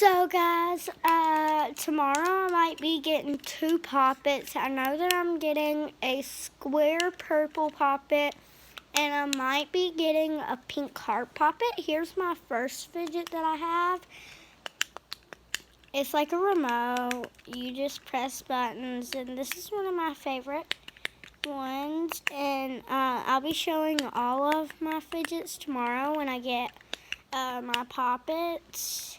So guys, tomorrow I might be getting 2 poppets. I know that I'm getting a square purple poppet and I might be getting a pink heart poppet. Here's my first fidget that I have. It's like a remote. You just press buttons, and this is one of my favorite ones. And I'll be showing all of my fidgets tomorrow when I get my poppets.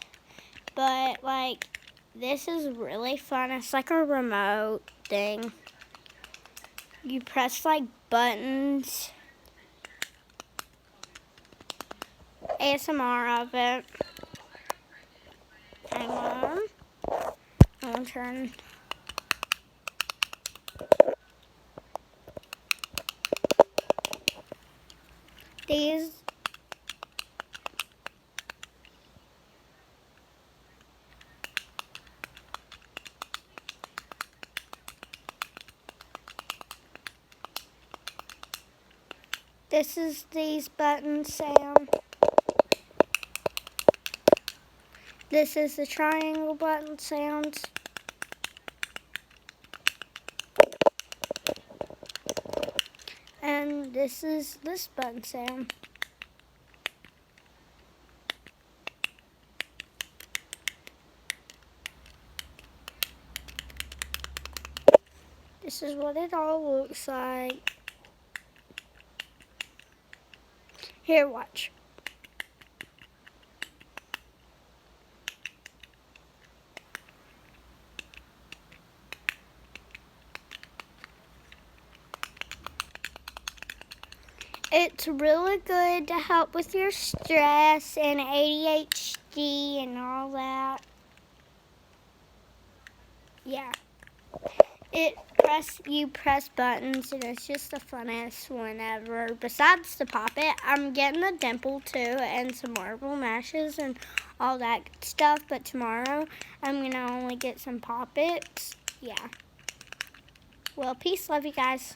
But like, this is really fun. It's like a remote thing. You press like buttons. ASMR of it. Hang on. I'm gonna turn. These. This is these buttons sound. This is the triangle button sounds. And this is this button sound. This is what it all looks like. Here, watch. It's really good to help with your stress and ADHD and all that. Yeah. You press buttons, and it's just the funnest one ever. Besides the poppet, I'm getting a dimple too and some marble mashes and all that stuff. But tomorrow, I'm gonna only get some poppets. Yeah. Well, peace. Love you guys.